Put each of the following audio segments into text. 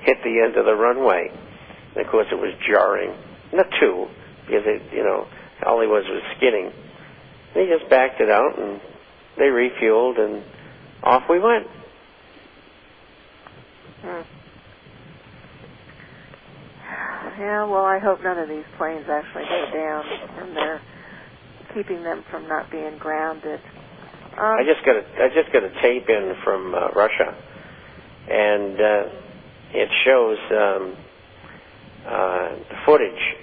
hit the end of the runway. And of course, it was jarring. Not too, because all he was skidding. And he just backed it out, and they refueled, and off we went. Yeah, well, I hope none of these planes actually go down, and they're keeping them from not being grounded. I just got a tape in from Russia, and it shows footage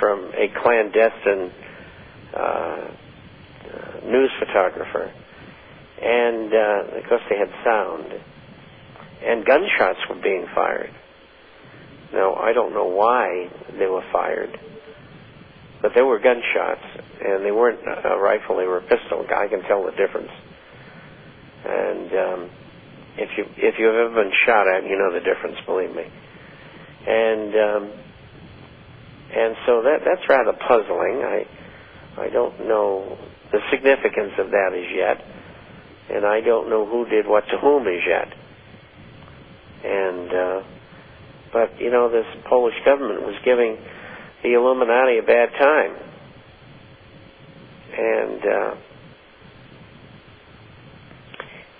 from a clandestine news photographer, and of course they had sound, and gunshots were being fired. Now, I don't know why they were fired, but they were gunshots, and they weren't a rifle, they were a pistol. I can tell the difference. And if you've ever been shot at, you know the difference, believe me. And so that's rather puzzling. I don't know the significance of that as yet, and I don't know who did what to whom as yet. And but this Polish government was giving the Illuminati a bad time, and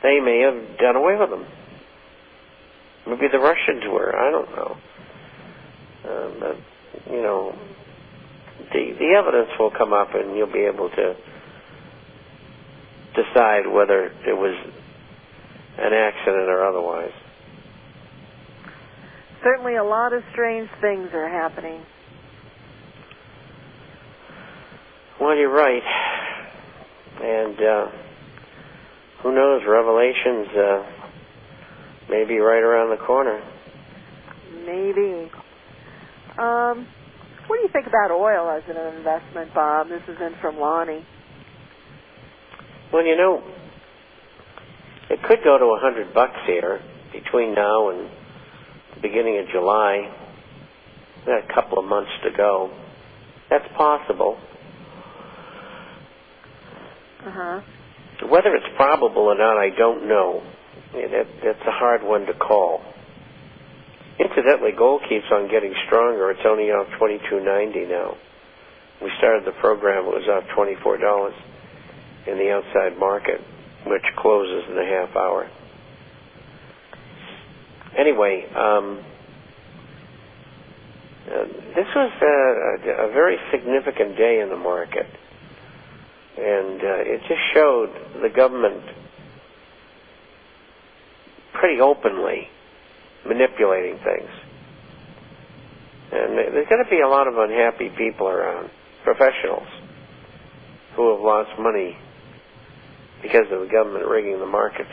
they may have done away with them. Maybe the Russians were. I don't know. But the evidence will come up, and you'll be able to decide whether it was an accident or otherwise. Certainly a lot of strange things are happening. Well, you're right. And who knows, Revelations may be right around the corner. Maybe. What do you think about oil as an investment, Bob? This is in from Lonnie. Well, it could go to $100 here between now and the beginning of July. We've got a couple of months to go. That's possible. Whether it's probable or not, I don't know. That's a hard one to call. Incidentally, gold keeps on getting stronger. It's only off $22.90 now. We started the program, it was off $24 in the outside market, which closes in a half hour. Anyway, this was a very significant day in the market, and it just showed the government pretty openly manipulating things. And there's going to be a lot of unhappy people around, professionals, who have lost money because of the government rigging the markets.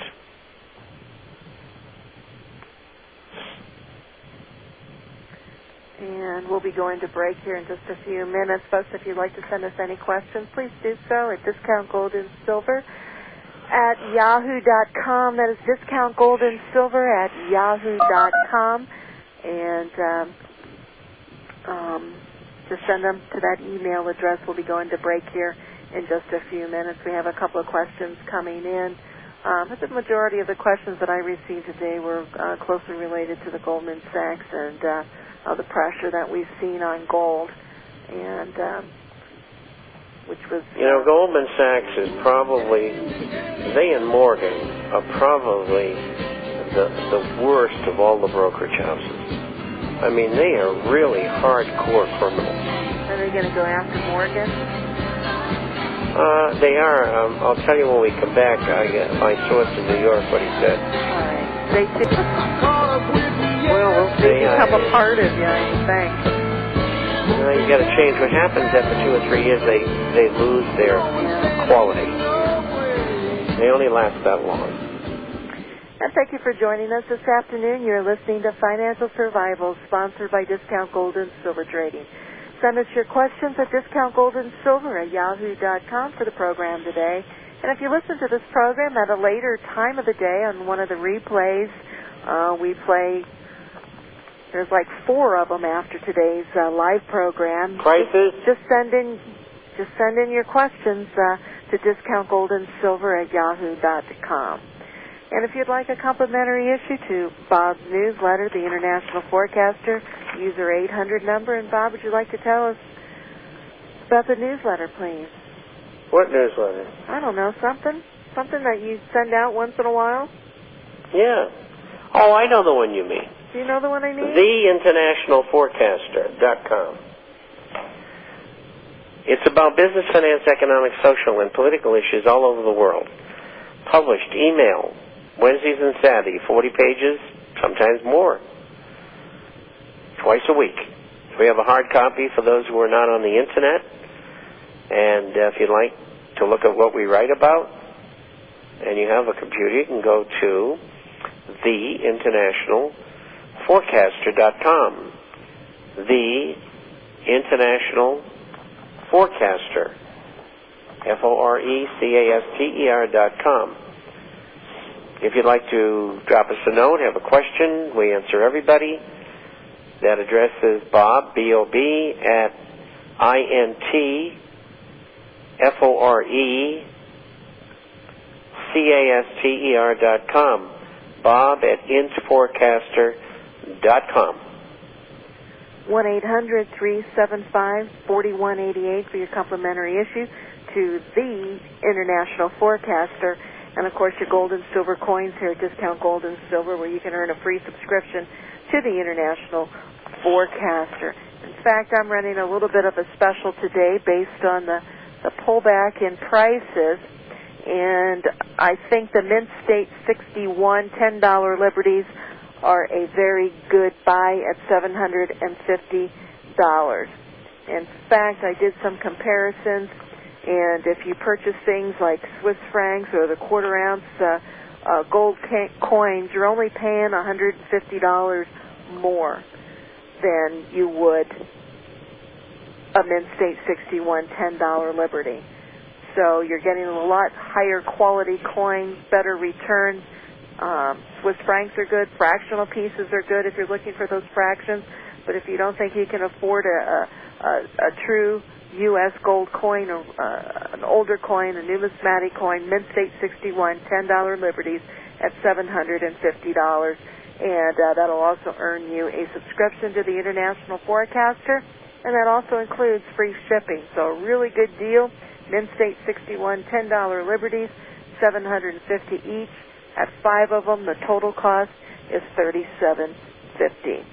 And we'll be going to break here in just a few minutes. Folks, if you'd like to send us any questions, please do so at Discount Gold and Silver at yahoo.com. That is Discount Gold and Silver at yahoo.com. And just send them to that email address. We'll be going to break here in just a few minutes. We have a couple of questions coming in. But the majority of the questions that I received today were closely related to the Goldman Sachs and the pressure that we've seen on gold, and which was... Goldman Sachs is probably, they and Morgan are probably the worst of all the brokerage houses. I mean, they are really hardcore criminals. Are they going to go after Morgan? They are. I'll tell you when we come back. I get my source in New York what he said. All right. They did. Well, we'll see. They become a part of you, I think. You got to change. What happens after 2 or 3 years? They lose their quality. They only last that long. And thank you for joining us this afternoon. You're listening to Financial Survival, sponsored by Discount Gold and Silver Trading. Send us your questions at discountgoldandsilver@yahoo.com for the program today. And if you listen to this program at a later time of the day on one of the replays, we play, there's like 4 of them after today's live program. Prices? Just send in your questions to discountgoldandsilver@yahoo.com. And if you'd like a complimentary issue to Bob's newsletter, The International Forecaster, user 800 number. And Bob, would you like to tell us about the newsletter, please? What newsletter? I don't know, something that you send out once in a while? Yeah. Oh, I know the one you mean. Do you know the one I mean? TheInternationalForecaster.com. It's about business, finance, economic, social, and political issues all over the world. Published email, Wednesdays and Saturdays, 40 pages, sometimes more. Twice a week. We have a hard copy for those who are not on the Internet. And if you'd like to look at what we write about, and you have a computer, you can go to TheInternationalForecaster.com. TheInternationalForecaster. FORECASTER.com. If you'd like to drop us a note, have a question, we answer everybody. That address is Bob, B-O-B, at INTFORECASTER.com. Bob at intforecaster.com. 1-800-375-4188 for your complimentary issue to The International Forecaster. And, of course, your gold and silver coins here at Discount Gold and Silver, where you can earn a free subscription to The International Forecaster. In fact, I'm running a little bit of a special today based on the pullback in prices. And I think the Mint State 61 $10 Liberties are a very good buy at $750. In fact, I did some comparisons, and if you purchase things like Swiss francs or the quarter-ounce gold coins, you're only paying $150 more than you would a Mint State 61 $10 Liberty. So you're getting a lot higher quality coins, better returns. Swiss francs are good. Fractional pieces are good if you're looking for those fractions. But if you don't think you can afford a true U.S. gold coin, or an older coin, a numismatic coin, Mint State 61 $10 Liberties at $750. And that'll also earn you a subscription to the International Forecaster. And that also includes free shipping. So a really good deal. Mint State 61 $10 Liberties, $750 each. At 5 of them, the total cost is $37.50.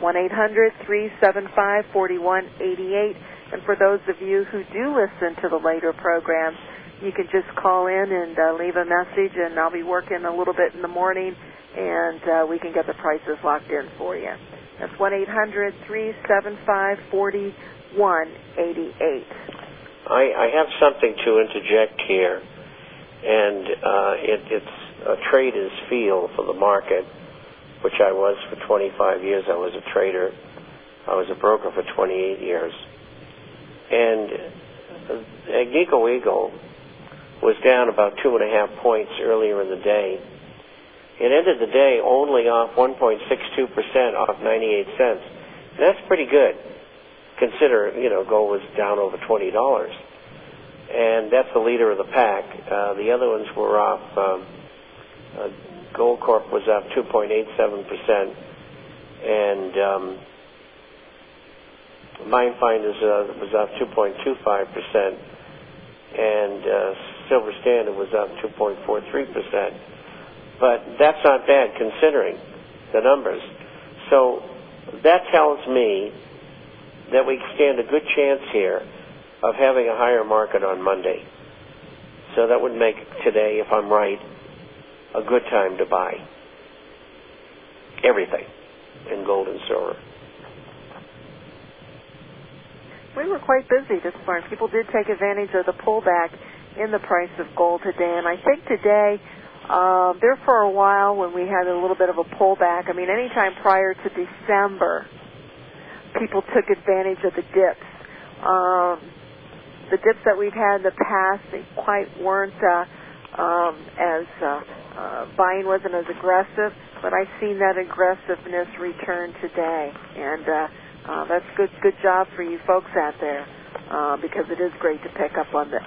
1-800-375-4188. And for those of you who do listen to the later programs, you can just call in and leave a message, and I'll be working a little bit in the morning, and we can get the prices locked in for you. That's 1-800-375-4188. I have something to interject here, and it's a trader's feel for the market, which I was for 25 years. I was a trader. I was a broker for 28 years. And Agnico Eagle was down about 2.5 points earlier in the day. It ended the day only off 1.62%, off 98 cents. And that's pretty good. Consider, gold was down over $20. And that's the leader of the pack. The other ones were off. Gold Corp was up 2.87%. And Minefinders was up 2.25%. And Silver Standard was up 2.43%. But that's not bad considering the numbers. So that tells me that we stand a good chance here of having a higher market on Monday. So that would make today, if I'm right, a good time to buy everything in gold and silver. We were quite busy this morning. People did take advantage of the pullback in the price of gold today, and I think today, there for a while when we had a little bit of a pullback, anytime prior to December, people took advantage of the dips. The dips that we've had in the past, they quite weren't buying wasn't as aggressive, but I've seen that aggressiveness return today, and that's good job for you folks out there, because it is great to pick up on the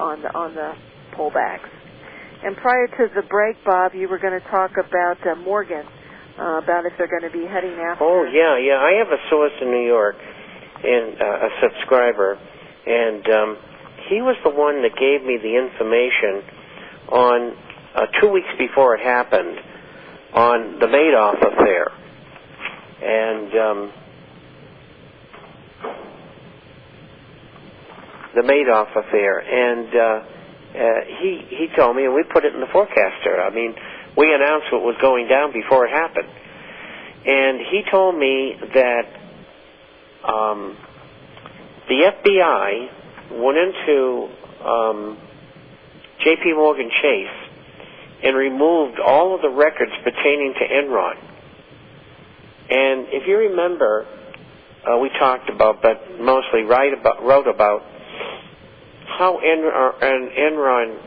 pullbacks. And prior to the break, Bob, you were going to talk about Morgan, about if they're going to be heading after. Oh, yeah. I have a source in New York, and a subscriber, and he was the one that gave me the information on 2 weeks before it happened on the Madoff affair. And the Madoff affair. And he told me, and we put it in the forecaster. I mean, we announced what was going down before it happened. And he told me that the FBI went into J.P. Morgan Chase and removed all of the records pertaining to Enron. And if you remember, we talked about, but mostly wrote about how Enron